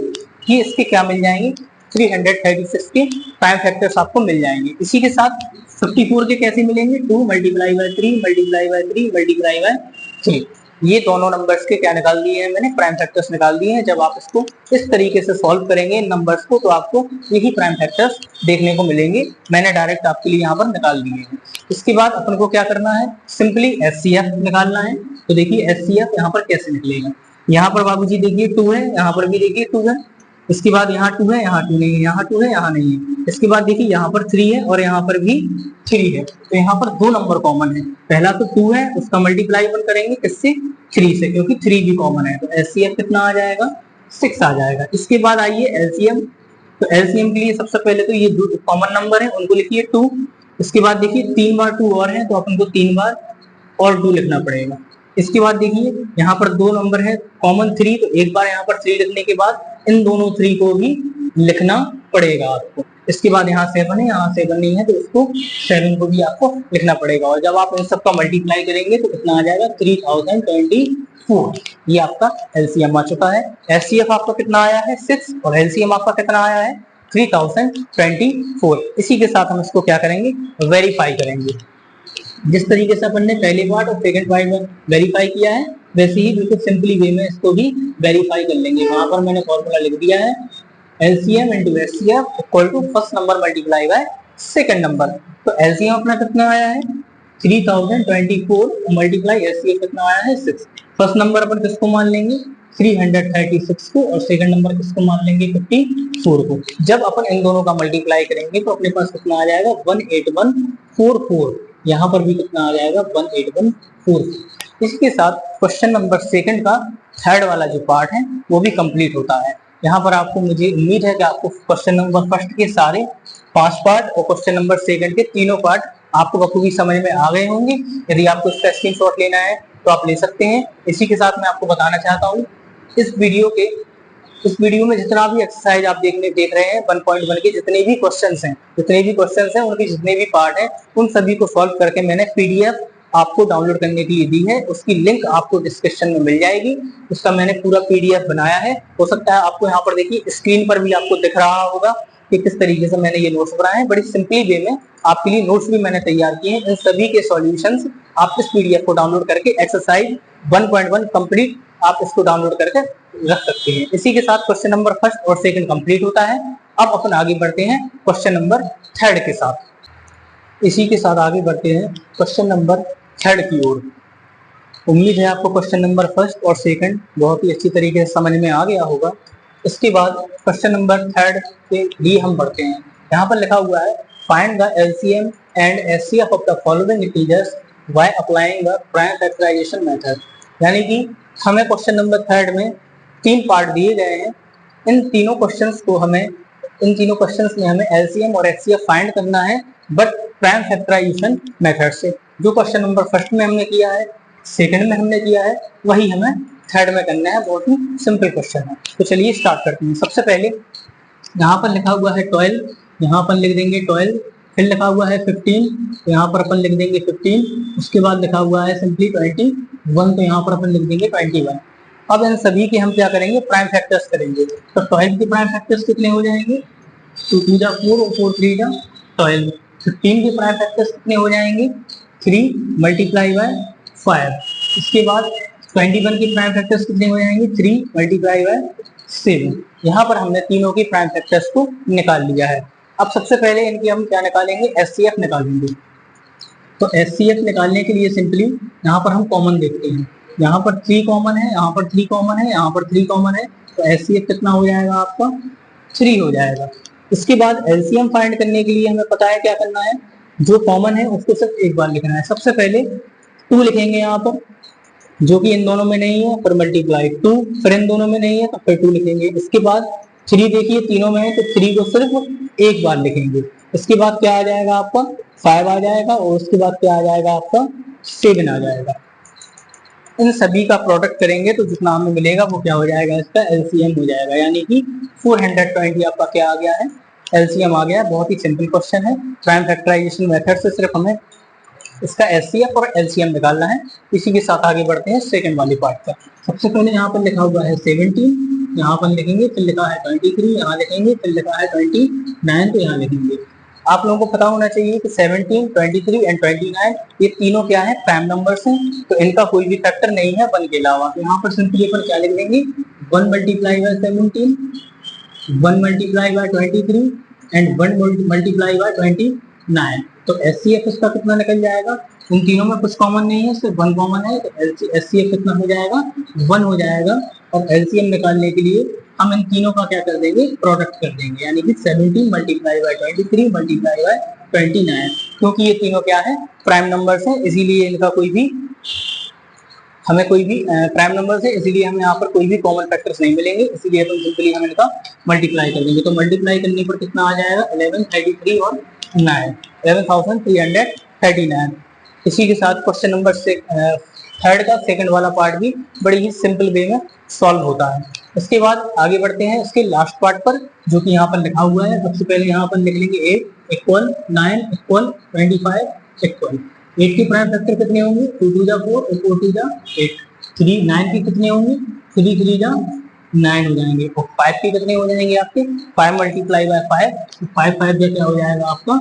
ये इसके क्या मिल जाएंगे 336 के प्राइम फैक्टर्स आपको मिल जाएंगे। इसी के साथ 54 के कैसे मिलेंगे 2 multiply by 3 multiply by 3 multiply by 3। ये दोनों नंबर्स के क्या निकाल दिए हैं मैंने, प्राइम फैक्टर्स निकाल दिए हैं। जब आप इसको इस तरीके से सॉल्व करेंगे इन नंबर्स को तो आपको यही प्राइम फैक्टर्स देखने को मिलेंगे। मैंने डायरेक्ट आपके लिए यहाँ पर निकाल दिए हैं। इसके बाद अपन को क्या करना है, सिंपली एचसीएफ निकालना है। तो देखिए एचसीएफ यहाँ पर कैसे निकलेगा, यहाँ पर बाबूजी देखिए 2 है, यहाँ पर भी देखिए 2 है, इसके बाद यहाँ 2 है, यहाँ 2 नहीं है, यहाँ 2 है, यहाँ नहीं है। इसके बाद देखिए यहाँ पर 3 है और यहाँ पर भी 3 है। तो यहाँ पर 2 नंबर कॉमन है। पहला तो 2 है, उसका मल्टीप्लाई अपन करेंगे किससे 3 से, क्योंकि 3 भी कॉमन है। तो एचसीएफ कितना आ जाएगा 6 आ जाएगा। इसके बाद आइए एलसीएम। तो एलसीएम के लिए सबसे पहले तो ये कॉमन नंबर है उनको लिखिए 2। इसके बाद देखिए 3 बार 2 और है तो अपन को 3 बार और 2 लिखना पड़ेगा। इसके बाद देखिए यहाँ पर 2 नंबर है कॉमन 3, तो एक बार यहाँ पर 3 लिखने के बाद इन दोनों 3 को भी लिखना पड़ेगा आपको। इसके बाद यहाँ 7 है, यहाँ 7 नहीं है तो इसको 7 को भी आपको लिखना पड़ेगा। और जब आप इन सबका मल्टीप्लाई करेंगे तो कितना आ जाएगा 3024। ये आपका एलसीएम आ चुका है। एचसीएफ आपका कितना आया है 6 और एलसीएम आपका कितना आया है 3024। इसी के साथ हम इसको क्या करेंगे वेरीफाई करेंगे। जिस तरीके से अपन ने पहले पार्ट और सेकंड पार्ट में वेरीफाई किया है वैसे ही बिल्कुल सिंपली वे में इसको भी वेरीफाई कर लेंगे। वहां पर मैंने फॉर्मूला लिख दिया है LCM into HCF equal to first number multiply by second number. तो एलसीएम अपना कितना आया है 3024 मल्टीप्लाई एचसीएफ कितना आया है 6। फर्स्ट नंबर अपन किसको मान लेंगे 336 को और सेकंड नंबर किसको मान लेंगे 54 को। जब अपन इन दोनों का मल्टीप्लाई करेंगे तो अपने पास कितना आ जाएगा 18144। यहाँ पर भी कितना आ जाएगा 18144। इसके साथ क्वेश्चन नंबर सेकंड का थर्ड वाला जो पार्ट है वो भी कंप्लीट होता है। यहाँ पर आपको मुझे उम्मीद है कि आपको क्वेश्चन नंबर फर्स्ट के सारे 5 पार्ट और क्वेश्चन नंबर सेकंड के तीनों पार्ट आपको बखूबी समझ में आ गए होंगे। यदि आपको इसका स्क्रीनशॉट लेना है तो आप ले सकते हैं। इसी के साथ मैं आपको बताना चाहता हूँ इस वीडियो में जितना भी एक्सरसाइज आप देख रहे हैं 1.1 के जितने भी क्वेश्चंस हैं उनके जितने भी पार्ट हैं उन सभी को सॉल्व करके मैंने पीडीएफ आपको डाउनलोड करने के लिए दी है। उसकी लिंक आपको डिस्क्रिप्शन में मिल जाएगी। उसका मैंने पूरा पीडीएफ बनाया है। हो सकता है आपको यहाँ पर देखिए स्क्रीन पर भी आपको दिख रहा होगा कि किस तरीके से मैंने ये नोट्स बनाए हैं। बड़ी सिंपली वे में आपके लिए नोट्स भी मैंने तैयार किए हैं। इन सभी के सॉल्यूशंस आप इस पीडीएफ को डाउनलोड करके एक्सरसाइज 1.1 कंप्लीट आप इसको डाउनलोड करके रख सकते हैं। इसी के साथ क्वेश्चन नंबर फर्स्ट और सेकंड कंप्लीट होता है। अब अपन आगे बढ़ते हैं क्वेश्चन नंबर 3 के साथ। इसी के साथ आगे बढ़ते हैं क्वेश्चन नंबर 3 की ओर। उम्मीद है आपको क्वेश्चन नंबर 1 और 2 बहुत ही अच्छी तरीके से समझ में आ गया होगा। इसके बाद क्वेश्चन नंबर 3 के लिए हम बढ़ते हैं। यहाँ पर लिखा हुआ है find the LCM and HCF of the following integers by applying the prime factorization method. यानी कि हमें क्वेश्चन नंबर 3 में 3 पार्ट दिए गए हैं। इन तीनों क्वेश्चंस में हमें एलसीएम और एचसीएफ फाइंड करना है, बट प्राइम फैक्टराइजेशन मेथड से। जो क्वेश्चन नंबर 1 में हमने किया है, 2 में हमने किया है, वही हमें 3 में करना है। बहुत ही सिंपल क्वेश्चन है। तो चलिए स्टार्ट करते हैं। सबसे पहले यहाँ पर लिखा हुआ है 12, यहाँ पर लिख देंगे 12। फिर लिखा हुआ है 15, तो यहाँ पर अपन लिख देंगे 15। उसके बाद लिखा हुआ है सिंपली 21, तो यहाँ पर अपन लिख देंगे 21। अब इन सभी के हम क्या करेंगे, प्राइम फैक्टर्स करेंगे। तो 12 के प्राइम फैक्टर्स कितने हो जाएंगे, 2 2 जा 4 और 4 3 जा 12। 15 के प्राइम फैक्टर्स कितने हो जाएंगे, 3 मल्टीप्लाई बाय 5। इसके बाद 21 के प्राइम फैक्टर्स कितने हो जाएंगे, 3 मल्टीप्लाई बाय 7। यहाँ पर हमने तीनों के प्राइम फैक्टर्स को निकाल लिया है। अब सबसे पहले इनके हम क्या निकालेंगे, एचसीएफ निकालेंगे। तो एचसीएफ निकालने के लिए सिंपली यहाँ पर हम कॉमन देखते हैं। यहाँ पर 3 कॉमन है, यहाँ पर 3 कॉमन है, यहाँ पर 3 कॉमन है, तो एचसीएफ कितना हो जाएगा आपका, 3 हो जाएगा। इसके बाद एलसीएम फाइंड करने के लिए हमें पता है क्या करना है, जो कॉमन है उसको सिर्फ एक बार लिखना है। सबसे पहले 2 लिखेंगे यहाँ पर, जो कि इन दोनों में नहीं है, फिर मल्टीप्लाई 2, फिर इन दोनों में नहीं है तो फिर 2 लिखेंगे। इसके बाद 3 देखिए तीनों में है, तो 3 को सिर्फ एक बार लिखेंगे। इसके बाद क्या आ जाएगा आपका, 5 आ जाएगा, और उसके बाद क्या आ जाएगा आपका, 7 आ जाएगा। इन सभी का प्रोडक्ट करेंगे तो जितना हमें मिलेगा वो क्या हो जाएगा, इसका एलसीएम हो जाएगा। यानी कि 420 आपका क्या आ गया है, एलसीएम आ गया। बहुत ही सिंपल क्वेश्चन है। प्राइम फैक्टराइजेशन मेथड से सिर्फ हमें इसका एचसीएफ और एलसीएम निकालना है। इसी के साथ आगे बढ़ते हैं सेकंड वाली पार्ट का। सबसे पहले यहाँ पर लिखा हुआ है 17, यहाँ पर लिखेंगे, फिर लिखा है 23, यहाँ लिखेंगे, फिर लिखा है 29, तो यहाँ लिखेंगे। आप लोगों को पता होना चाहिए कि 17, 23 एंड 29 ये तीनों क्या है, प्राइम नंबर्स हैं, तो इनका कोई भी फैक्टर नहीं है 1 के अलावा। तो यहाँ पर सिंपली अपन क्या लिख देंगे, 1 multiply by 17, 1 multiply by 23 and 1 multiply by 29। तो एचसीएफ इसका कितना निकल जाएगा, उन तीनों में कुछ कॉमन नहीं है, सिर्फ 1 कॉमन है, तो एचसीएफ कितना हो जाएगा, 1 हो जाएगा। और एलसीएम निकालने के लिए हम इन तीनों का क्या कर देंगे, प्रोडक्ट कर देंगे। यानी कि 17 मल्टीप्लाई बाय 23 मल्टीप्लाई बाय 29, क्योंकि ये तीनों क्या है, प्राइम नंबर्स हैं, इसीलिए इनका कोई भी हमें कोई भी प्राइम नंबर है, इसीलिए हमें यहाँ पर कोई भी कॉमन फैक्टर्स नहीं मिलेंगे, इसीलिए अपन सिंपली हम इनका मल्टीप्लाई कर देंगे। तो मल्टीप्लाई करने पर कितना आ जाएगा, 1133 और 9, 11,339। इसी के साथ क्वेश्चन नंबर 3 का सेकंड वाला पार्ट भी बड़ी ही सिंपल वे में सॉल्व होता है। इसके बाद आगे बढ़ते हैं इसके लास्ट पार्ट पर, जो कि यहाँ पर लिखा हुआ है। सबसे पहले यहाँ पर लिख लेंगे 8 इक्वल 9 इक्वल 25 इक्वल 8 के प्राइम फैक्टर कितने होंगे, 2 2 जा 4 और 4 2 जा 8। 3 9 के कितने होंगे, 3 3 जा 9 हो जाएंगे। और 5 के कितने हो जाएंगे आपके, 5 मल्टीप्लाई बाय 5, 5 5 क्या हो जाएगा आपका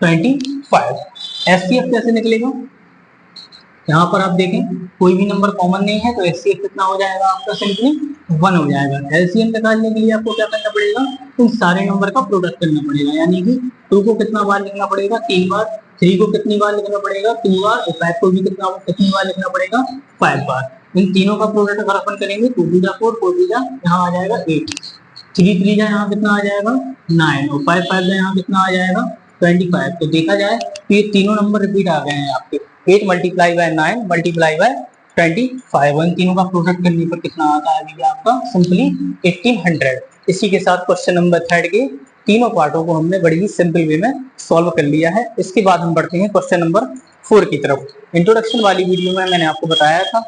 25। एचसीएफ कैसे निकलेगा, यहाँ पर आप देखें कोई भी नंबर कॉमन नहीं है, तो एचसीएफ कितना हो जाएगा आपका, सिंपली 1 हो जाएगा। एलसीएम निकालने के लिए आपको क्या करना पड़ेगा, उन सारे नंबर का प्रोडक्ट करना पड़ेगा। यानी कि 2 को कितना बार लिखना पड़ेगा, 3 बार, 3 को कितनी बार लिखना पड़ेगा, 2 बार, और 5 को भी कितनी बार लिखना पड़ेगा, 5 बार। इन तीनों का प्रोडक्ट अगर अपन करेंगे, 2 2 जा 4, 4 3 जा यहाँ आ जाएगा 8, 3 3 जा यहाँ कितना आ जाएगा 9, और 5 5 जा यहाँ कितना आ जाएगा 25। तो देखा जाए तो ये तीनों नंबर रिपीट आ गए हैं आपके, 8 मल्टीप्लाई बाय 9 मल्टीप्लाई बाय 25। इन तीनों का प्रोडक्ट करने पर कितना आता है आपका, सिंपली 1800। इसी के साथ क्वेश्चन नंबर 3 के तीनों पार्टों को हमने बड़ी ही सिंपल वे में सॉल्व कर लिया है। इसके बाद हम बढ़ते हैं क्वेश्चन नंबर 4 की तरफ। इंट्रोडक्शन वाली वीडियो में मैंने आपको बताया था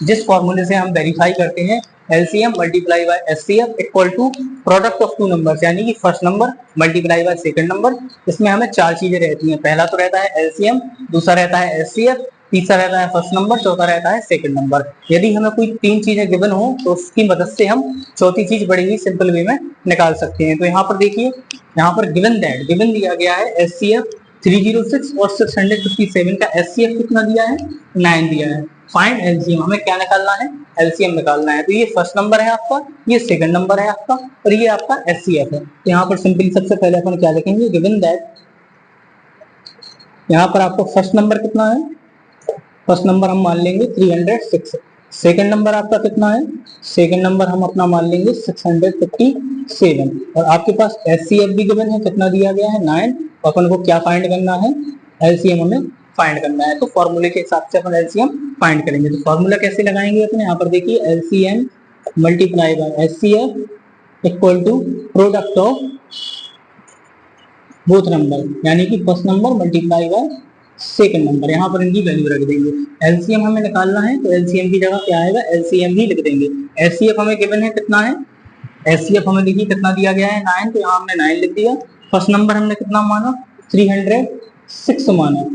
जिस फॉर्मूले से हम वेरीफाई करते हैं LCM multiply by HCF equal to product of 2 numbers, यानी कि first number multiply by second number. इसमें हमें 4 चीजें रहती हैं। पहला तो रहता है एलसीएम, दूसरा रहता है एचसीएफ, तीसरा रहता है फर्स्ट नंबर, चौथा रहता है सेकंड नंबर। यदि हमें कोई 3 चीजें गिवन हो तो उसकी मदद से हम चौथी चीज बड़ी ही सिंपल वे में निकाल सकते हैं। तो यहाँ पर देखिए, यहाँ पर गिवन दिया गया है एचसीएफ 306 और 657 का एचसीएफ कितना दिया है, 9 दिया है। फाइंड एलसीएम, हमें क्या निकालना है, एलसीएम निकालना है। तो ये फर्स्ट नंबर है आपका, ये सेकंड नंबर है आपका, और ये आपका एचसीएफ है। तो यहाँ पर सिंपली सबसे पहले अपन क्या लिखेंगे, गिवन दैट, यहाँ पर आपको फर्स्ट नंबर कितना है, फर्स्ट नंबर हम मान लेंगे 306, सेकंड नंबर आपका कितना है, सेकंड नंबर हम अपना मान लेंगे 657, और आपके पास एचसीएफ भी गिवन है, कितना दिया गया है 9, अपन को क्या फाइंड करना है, एलसीएम हमें फाइंड करना है। तो फॉर्मूले के हिसाब से अपन एलसीएम फाइंड करेंगे। तो फॉर्मूला कैसे लगाएंगे अपने, यहाँ पर देखिए LCM multiply by HCF equal to product of both number, यानी कि first number multiply by second number, यहाँ पर इनकी वैल्यू रख देंगे। एलसीएम हमें निकालना है तो एलसीएम की जगह क्या आएगा, एलसीएम ही लिख देंगे। एचसीएफ हमें गिवन है कितना है, एचसीएफ हमें देखिए कितना दिया गया है 9, तो यहाँ हमने 9 लिख दिया। फर्स्ट नंबर हमने कितना माना, 306 माना,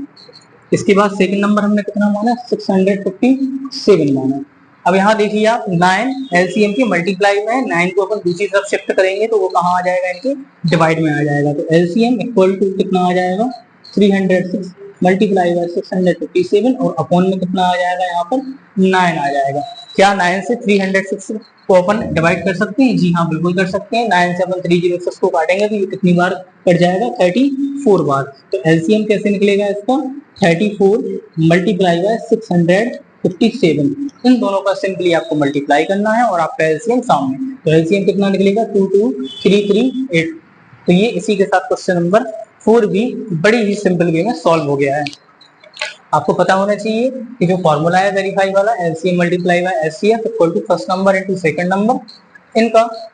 इसके बाद सेकंड नंबर हमने कितना माना, 657 माना। अब यहाँ देखिए आप 9 एलसीएम के मल्टीप्लाई में है, 9 को अपन दूसरी तरफ शिफ्ट करेंगे तो वो कहाँ आ जाएगा, इनके डिवाइड में आ जाएगा। तो एलसीएम इक्वल टू कितना आ जाएगा, 306 मल्टीप्लाई बाय 657, और अपॉन में कितना आ जाएगा, यहाँ पर 9 आ जाएगा। क्या 9 से 306 को अपन डिवाइड कर सकते हैं, जी हाँ बिल्कुल कर सकते हैं। 9 से अपन 306 को काटेंगे तो ये कितनी बार कट जाएगा, 34 बार। तो एलसीएम कैसे निकलेगा इसका, 34 मल्टीप्लाई बाय 657, इन दोनों का सिंपली आपको मल्टीप्लाई करना है और आपका एलसीएम सामने। तो एलसीएम कितना निकलेगा, 22338। तो ये इसी के साथ क्वेश्चन नंबर 4 भी बड़ी ही सिंपल वे में सॉल्व हो गया है। आपको पता होना चाहिए कि जो फॉर्मूला है वेरीफाई वाला, LCM multiply by HCF equal to first number into second number,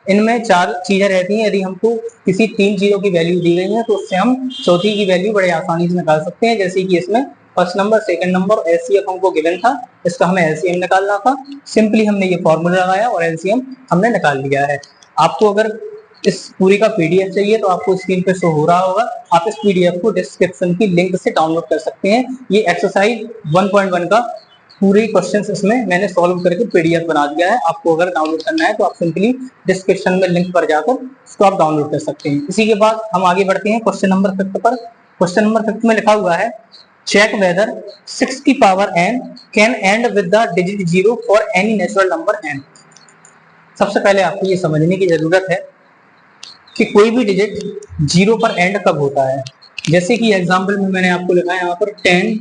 इनमें 4 चीजें रहती हैं। यदि हमको किसी 3 चीजों की वैल्यू दी गई है तो उससे हम चौथी की वैल्यू बड़े आसानी से निकाल सकते हैं। जैसे कि इसमें first number, second number, HCF हमको गिवन था, इसका हमें एलसीएम निकालना था। सिंपली हमने ये फॉर्मूला लगाया और एलसीएम हमने निकाल लिया है। आपको अगर इस पूरी का पीडीएफ चाहिए तो आपको स्क्रीन पे शो हो रहा होगा, आप इस पीडीएफ को डिस्क्रिप्शन की लिंक से डाउनलोड कर सकते हैं। ये एक्सरसाइज 1.1 का पूरे क्वेश्चंस इसमें मैंने सॉल्व करके पीडीएफ बना दिया है। आपको अगर डाउनलोड करना है तो आप सिंपली डिस्क्रिप्शन में लिंक पर जाकर इसको आप डाउनलोड कर सकते हैं। इसी के बाद हम आगे बढ़ते हैं क्वेश्चन नंबर 5 पर। क्वेश्चन नंबर 5 में लिखा हुआ है, चेक वेदर 6 की power n can and with the digit 0 for any natural number n। सबसे पहले आपको ये समझने की जरूरत है कि कोई भी डिजिट 0 पर एंड कब होता है। जैसे कि एग्जांपल में मैंने आपको लिखा है यहाँ पर 10,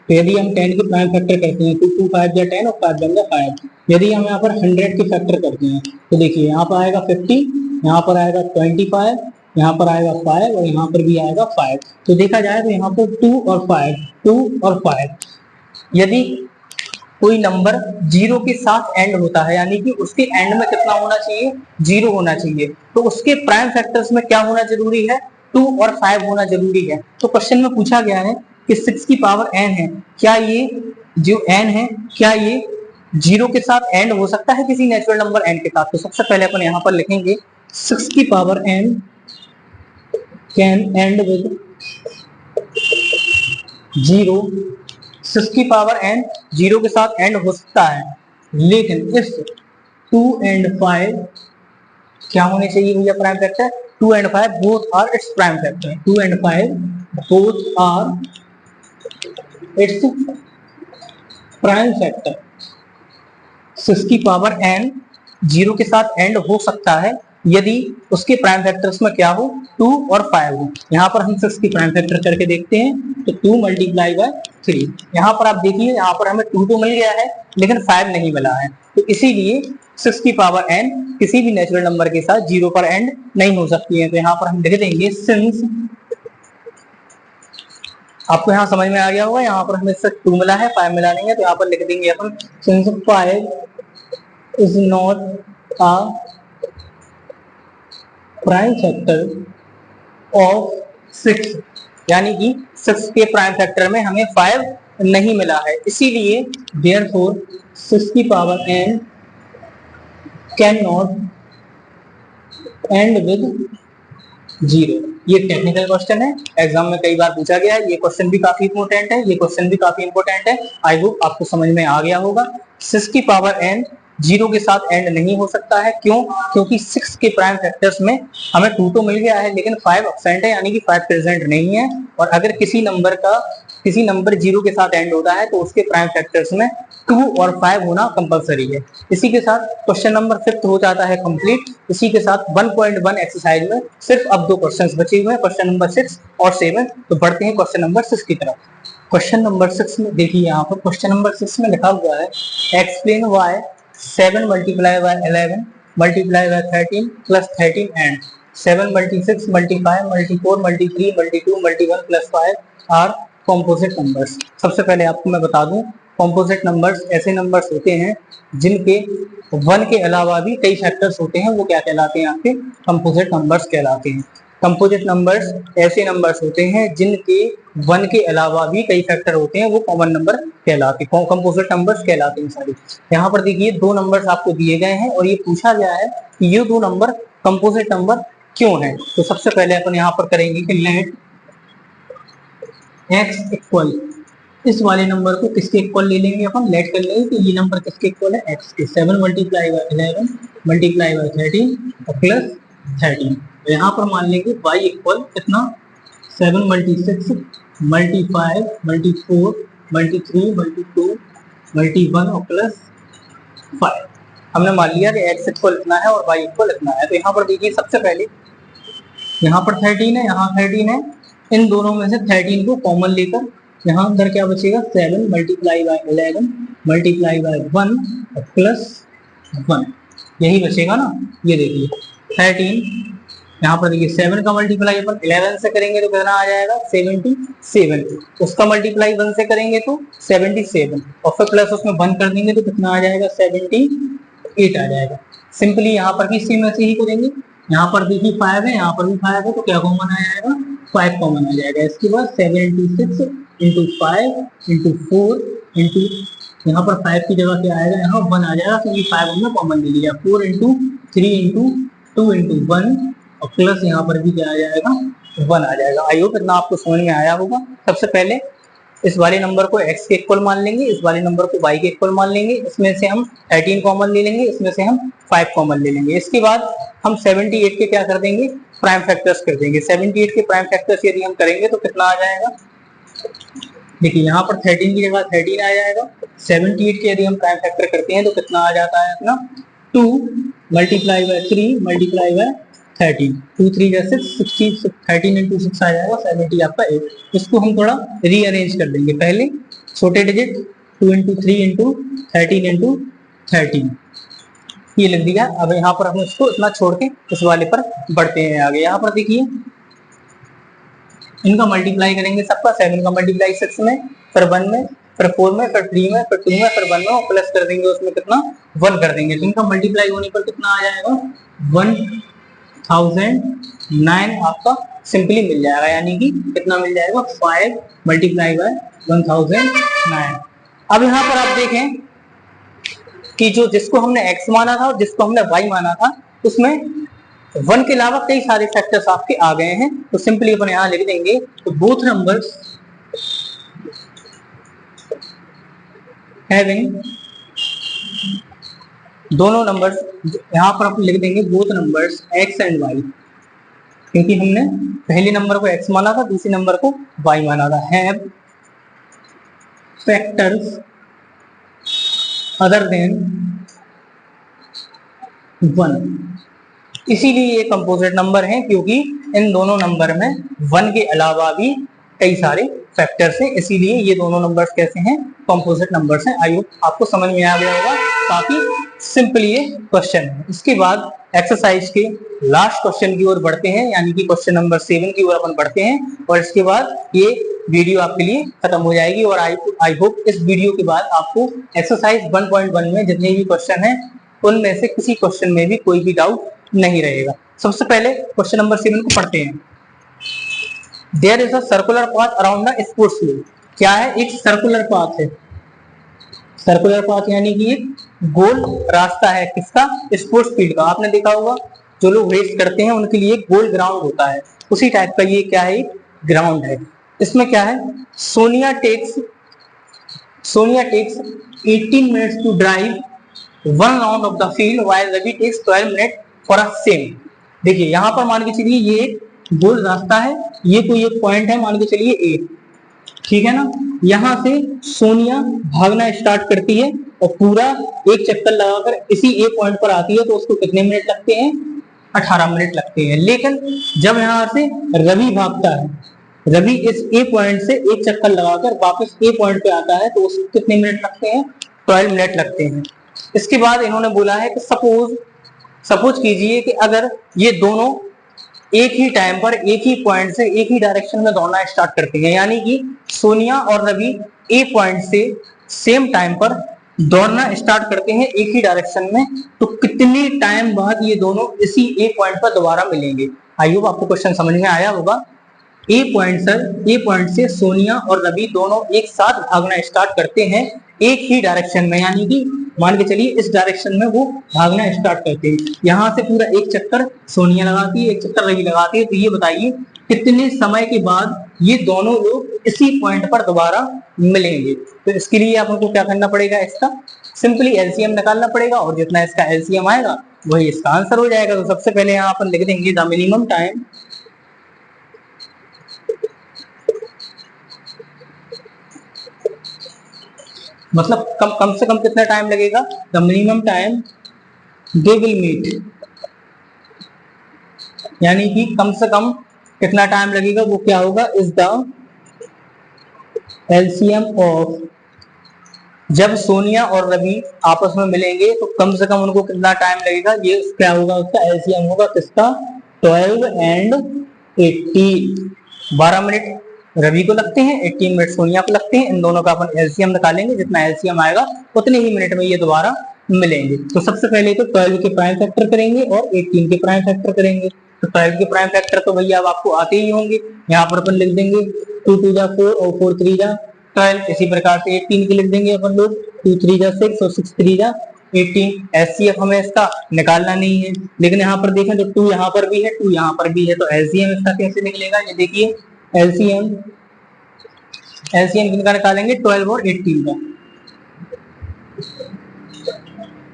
तो यदि हम 10 के प्राइम फैक्टर करते हैं तो 2 5 या 10 और 5 बन गया 5। यदि हम यहाँ पर 100 के फैक्टर करते हैं तो देखिए यहाँ पर आएगा 50, यहाँ पर आएगा 25, यहाँ पर आएगा 5 और यहाँ पर भी आएगा 5। तो देखा जाए तो यहाँ पर 2 और 5, 2 और 5। यदि कोई नंबर 0 के साथ एंड होता है, यानी कि उसके एंड में कितना होना चाहिए, 0 होना चाहिए, तो उसके प्राइम फैक्टर्स में क्या होना जरूरी है, 2 और 5 होना जरूरी है। तो क्वेश्चन में पूछा गया है कि 6 की पावर n है, क्या ये जो n है क्या ये 0 के साथ एंड हो सकता है किसी नेचुरल नंबर n के साथ। तो सबसे पहले अपन यहाँ पर लिखेंगे 6 की power n can and with 0, 6 की पावर n 0 के साथ एंड हो सकता है, लेकिन इस 2 and 5 क्या होने चाहिए भैया prime factor, 2 and 5 both are its prime factor, 2 and 5 both are its prime factor. 6 की पावर n 0 के साथ एंड हो सकता है यदि उसके प्राइम फैक्टर्स में क्या हो, 2 और 5 हो। यहाँ पर हम 6 की प्राइम फैक्टर करके देखते हैं तो 2 मल्टीप्लाई बाय 3। यहाँ पर आप देखिए यहाँ पर हमें 2 तो मिल गया है लेकिन 5 नहीं मिला है, तो इसीलिए 6 की पावर n किसी भी नेचुरल नंबर के साथ 0 पर एंड नहीं हो सकती है। तो यहाँ पर हम लिख देंगे सिंस, आपको यहाँ समझ में आ गया होगा, यहाँ पर हमें सिर्फ 2 मिला है, 5 मिला नहीं है, तो यहाँ पर लिख देंगे अपन since 5 is not a prime factor of 6, यानी कि 6 के प्राइम फैक्टर में हमें 5 नहीं मिला है, इसीलिए देयरफॉर 6 की power n can not and with 0। ये टेक्निकल क्वेश्चन है, एग्जाम में कई बार पूछा गया है, ये क्वेश्चन भी काफी इंपॉर्टेंट है, ये क्वेश्चन भी काफी इंपॉर्टेंट है। आई होप आपको समझ में आ गया होगा। 6 की पावर n 0 के साथ एंड नहीं हो सकता है, क्यों, क्योंकि 6 के प्राइम फैक्टर्स में हमें 2 तो मिल गया है लेकिन 5 एब्सेंट है, यानी कि 5 प्रेजेंट नहीं है। और अगर किसी नंबर का किसी नंबर 0 के साथ एंड होता है तो उसके प्राइम फैक्टर्स में 2 और 5 होना कंपलसरी है। इसी के साथ क्वेश्चन नंबर 5 हो जाता है कंप्लीट। इसी के साथ 1.1 एक्सरसाइज में सिर्फ अब 2 क्वेश्चंस बचे हुए हैं, क्वेश्चन नंबर 6 और 7। तो बढ़ते हैं क्वेश्चन नंबर 6 की तरफ। क्वेश्चन नंबर 6 में देखिए, यहाँ पर क्वेश्चन नंबर 6 में लिखा हुआ है explain why 7 multiply by 11 multiply by 13 plus 13 and 7 multi 6 multi 5 multi 4 multi 3 multi 2 multi 1 plus 5 are composite numbers. सबसे पहले आपको मैं बता दूं, कॉम्पोजिट नंबर्स ऐसे नंबर्स होते हैं जिनके 1 के अलावा भी कई फैक्टर्स होते हैं, वो क्या कहलाते हैं? आपके कॉम्पोजिट नंबर्स कहलाते हैं। कंपोजिट नंबर्स ऐसे नंबर्स होते हैं जिनके 1 के अलावा भी कई फैक्टर होते हैं, वो कॉमन नंबर कहलाते हैं, कंपोजिट नंबर्स कहलाते हैं सारी। यहाँ पर देखिए 2 नंबर्स आपको दिए गए हैं और ये पूछा गया है कि ये 2 नंबर कंपोजिट नंबर क्यों है। तो सबसे पहले अपन यहाँ पर करेंगे कि लेट x इक्वल, इस वाले नंबर को किसके इक्वल ले लेंगे अपन, लेट कर लेंगे कि ये नंबर किसके इक्वल है, x के। 7 मल्टीप्लाई बाय 11 मल्टीप्लाई बाय 13 और प्लस 13। तो यहाँ पर मान लेंगे y इक्वल कितना, 7 multi 6 multi 5 multi 4 multi 3 multi 2 multi 1 और प्लस 5। हमने मान लिया कि x इक्वल इतना है और y इक्वल इतना है। तो यहाँ पर देखिए सबसे पहले यहाँ पर 13 है, यहाँ 13 है, इन दोनों में से 13 को कॉमन लेकर यहाँ अंदर क्या बचेगा, 7 मल्टीप्लाई बाय 11 मल्टीप्लाई बाय 1 और प्लस 1, यही बचेगा ना। ये देखिए 13, यहाँ पर देखिए 7 का मल्टीप्लाई अपन 11 से करेंगे तो कितना आ जाएगा, 77। उसका मल्टीप्लाई 1 से करेंगे तो 77 और फिर प्लस उसमें 1 कर देंगे तो कितना आ जाएगा, 78 आ जाएगा। सिंपली यहाँ पर भी सेम ऐसे ही करेंगे। यहाँ पर देखिए 5 है, यहाँ पर भी 5 है, तो क्या कॉमन आ जाएगा, 5 कॉमन आ जाएगा। इसके बाद 76 इंटू 5 इंटू 4 इंटू, यहाँ पर 5 की जगह क्या आएगा, यहाँ 1 आ जाएगा क्योंकि 5 हमने कॉमन ले लिया। 4 इंटू 3 इंटू 2 इंटू 1 और प्लस यहाँ पर भी क्या आ जाएगा, 1 आ जाएगा। आई होप इतना आपको समझ में आया होगा। सबसे पहले इस वाले नंबर को x के इक्वल मान लेंगे, इस वाले नंबर को y के इक्वल मान लेंगे, इसमें से हम 13 कॉमन ले लेंगे, इसमें से हम 5 कॉमन ले लेंगे। इसके बाद हम 78 के क्या कर देंगे, प्राइम फैक्टर्स कर देंगे। 78 के प्राइम फैक्टर्स यदि हम करेंगे तो कितना आ जाएगा, देखिए यहाँ पर 13 की जगह 13 आ जाएगा। 78 के यदि हम प्राइम फैक्टर करते हैं तो कितना आ जाता है अपना, 2 मल्टीप्लाई बाय 3 मल्टीप्लाई बाय 13, 2 3 जा 6, 13 इंटू 6 आ जाएगा, 70 आपका 8। इसको हम थोड़ा रीअरेंज कर देंगे। पहले छोटे डिजिट 2 इंटू 3 इंटू 13 इंटू 13, ये लिख दिया। अब यहाँ पर हम इसको इतना छोड़ के इस वाले पर बढ़ते हैं आगे। यहाँ पर देखिए इनका मल्टीप्लाई करेंगे सबका, 7 का मल्टीप्लाई 6 में, फिर 1 में, फिर 4 में, फिर 3 में, फिर 2 में, फिर 1 में और प्लस कर देंगे उसमें कितना, 1 कर देंगे। तो इनका मल्टीप्लाई होने पर कितना आ जाएगा, 1009 आपका सिंपली मिल जाएगा, यानी कि कितना मिल जाएगा, 5 मल्टीप्लाई बाय 1009। अब यहाँ पर आप देखें कि जो जिसको हमने x माना था और जिसको हमने y माना था, उसमें 1 के अलावा कई सारे फैक्टर्स आपके आ गए हैं। तो सिंपली अपन यहाँ लिख देंगे, तो बोथ नंबर्स हैविंग, दोनों नंबर्स, यहाँ पर अपन लिख देंगे both numbers x and y, क्योंकि हमने पहले नंबर को x माना था, दूसरे नंबर को y माना था। हैव फैक्टर्स अदर देन 1, इसीलिए ये कंपोजिट नंबर है, क्योंकि इन दोनों नंबर में 1 के अलावा भी कई सारे फैक्टर्स हैं, इसीलिए ये दोनों नंबर्स कैसे हैं, कंपोजिट नंबर्स हैं। आई होप आपको समझ में आ गया होगा। काफी सिंपल ये क्वेश्चन है। इसके बाद एक्सरसाइज के लास्ट क्वेश्चन की ओर बढ़ते हैं, यानी कि क्वेश्चन नंबर 7 की ओर अपन बढ़ते हैं, और इसके बाद ये वीडियो आपके लिए खत्म हो जाएगी। और आई होप इस वीडियो के बाद आपको एक्सरसाइज 1.1 में जितने भी क्वेश्चन हैं उनमें से किसी क्वेश्चन में भी कोई भी डाउट नहीं रहेगा। सबसे पहले क्वेश्चन नंबर 7 को पढ़ते हैं। There is a circular path around the sports field. क्या है, एक सर्कुलर पाथ है। सर्कुलर पाथ यानी कि एक गोल रास्ता है, किसका, स्पोर्ट्स फील्ड का। आपने देखा होगा जो लोग रेस करते हैं उनके लिए गोल ग्राउंड होता है, उसी टाइप का ये क्या है, ग्राउंड है। इसमें क्या है, Sonia takes 18 minutes to drive 1 round of the field while Ravi takes 12 minute for a same. देखिए यहाँ पर मान के चलिए ये एक गोल रास्ता है, ये कोई एक पॉइंट है, मान के चलिए ए, ठीक है ना। यहाँ से सोनिया भागना स्टार्ट करती है और पूरा एक चक्कर लगाकर इसी ए पॉइंट पर आती है, तो उसको कितने मिनट लगते हैं? 18 मिनट लगते हैं। लेकिन जब यहाँ से रवि भागता है, रवि इस ए पॉइंट से एक चक्कर लगाकर वापस ए पॉइंट पे आता है, तो उसको कितने मिनट लगते हैं? 12 मिनट लगते हैं। इसके बाद इन्होंने बोला है कि सपोज कीजिए कि अगर ये दोनों एक ही टाइम पर एक ही पॉइंट से एक ही डायरेक्शन में दौड़ना स्टार्ट करते हैं, यानी कि सोनिया और रवि ए पॉइंट से सेम टाइम पर दौड़ना स्टार्ट करते हैं एक ही डायरेक्शन में, तो कितनी टाइम बाद ये दोनों इसी ए पॉइंट पर दोबारा मिलेंगे? आई होप आपको क्वेश्चन समझ में आया होगा। ए पॉइंट से सोनिया और रवि दोनों एक साथ भागना स्टार्ट करते हैं एक ही डायरेक्शन में, यानी कि मान के चलिए इस डायरेक्शन में वो भागना स्टार्ट करते हैं। यहाँ से पूरा एक चक्कर सोनिया लगाती है, एक चक्कर रवि लगाती है। तो ये बताइए कितने समय के बाद ये दोनों लोग इसी पॉइंट पर दोबारा मिलेंगे? तो इसके लिए आपको क्या करना पड़ेगा? इसका सिंपली एलसीएम निकालना पड़ेगा, और जितना इसका एलसीएम आएगा वही इसका आंसर हो जाएगा। तो सबसे पहले यहाँ अपन लिख देंगे द मिनिमम टाइम मतलब कम से कम कितना टाइम लगेगा? The minimum time they will meet, यानी कि कम से कम कितना टाइम लगेगा वो क्या होगा? इज द एलसीएम ऑफ, जब सोनिया और रवि आपस में मिलेंगे तो कम से कम उनको कितना टाइम लगेगा? ये क्या होगा? उसका एलसीएम होगा किसका? 12 एंड 80, 12 मिनट रवि को लगते हैं, 80 मिनट सोनिया को लगते हैं। इन दोनों का अपन एलसीएम निकालेंगे, जितना एलसीएम आएगा उतने ही मिनट में ये दोबारा मिलेंगे। तो सबसे पहले तो 12 के प्राइम फैक्टर करेंगे और 18 के प्राइम फैक्टर करेंगे। तो 12 के प्राइम फैक्टर तो भैया अब आपको आते ही होंगे। यहाँ पर अपन लिख देंगे 2 2 जा 4 और 4 3 जा 12। इसी प्रकार से 18 के लिख देंगे अपन लोग 2 3 जा 6 और 6 3 जा 18। एचसीएफ हमें इसका निकालना नहीं है, लेकिन यहाँ पर देखें तो 2 यहाँ पर भी है, 2 यहाँ पर भी है, तो एलसीएम इसका कैसे निकलेगा? ये देखिए एलसीएम किनका निकालेंगे? 12 और 18 का।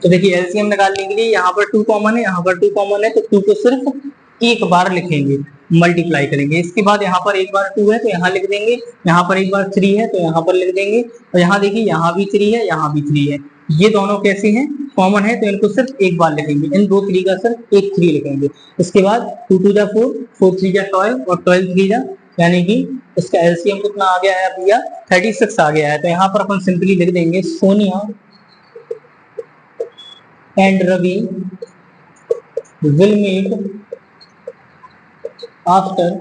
तो देखिए एलसीएम निकालने के लिए यहाँ पर 2 कॉमन है, यहाँ पर 2 कॉमन है, तो 2 को सिर्फ एक बार लिखेंगे, मल्टीप्लाई करेंगे। इसके बाद यहाँ पर एक बार 2 है तो यहाँ लिख देंगे, यहाँ पर एक बार 3 है तो यहाँ पर लिख देंगे, और यहाँ देखिए यहाँ भी 3 है, यहाँ भी 3 है। ये दोनों कैसे हैं? कॉमन है, तो इनको सिर्फ एक बार लिखेंगे। इन दो 3 का सिर्फ एक 3 लिखेंगे। इसके बाद 2 2 जा 4, 4 3 जा 12 और 12 3 जा, यानी कि इसका एलसीएम कितना आ गया है भैया? 36 आ गया है। तो यहाँ पर अपन सिंपली लिख देंगे Sonia and Ravi will meet after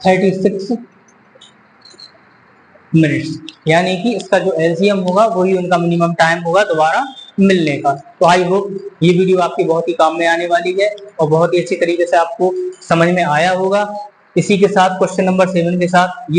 36 minutes, यानी कि इसका जो एलसीएम होगा वही उनका मिनिमम टाइम होगा दोबारा मिलने का। तो आई होप ये वीडियो आपकी बहुत ही काम में आने वाली है और बहुत ही अच्छी तरीके से आपको समझ में आया होगा। इसी के साथ क्वेश्चन नंबर 7 के साथ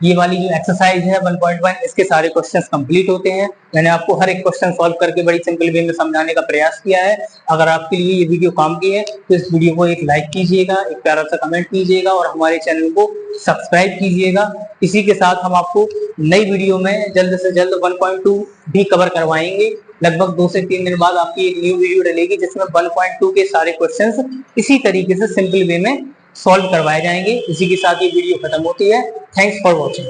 ये वाली जो एक्सरसाइज है 1.1, इसके सारे क्वेश्चंस कंप्लीट होते हैं। मैंने आपको हर एक क्वेश्चन सॉल्व करके बड़ी सिंपल वे में समझाने का प्रयास किया है। अगर आपके लिए ये वीडियो काम की है तो इस वीडियो को एक लाइक कीजिएगा, एक प्यारा सा कमेंट कीजिएगा और हमारे चैनल को सब्सक्राइब कीजिएगा। इसी के साथ हम आपको नई वीडियो में जल्द से जल्द 1.2 भी कवर करवाएंगे। लगभग 2 से 3 दिन बाद आपकी एक न्यू वीडियो डलेगी जिसमें 1.2 के सारे क्वेश्चंस इसी तरीके से सिंपल वे में सॉल्व करवाए जाएंगे। इसी के साथ ये वीडियो खत्म होती है। Thanks for watching.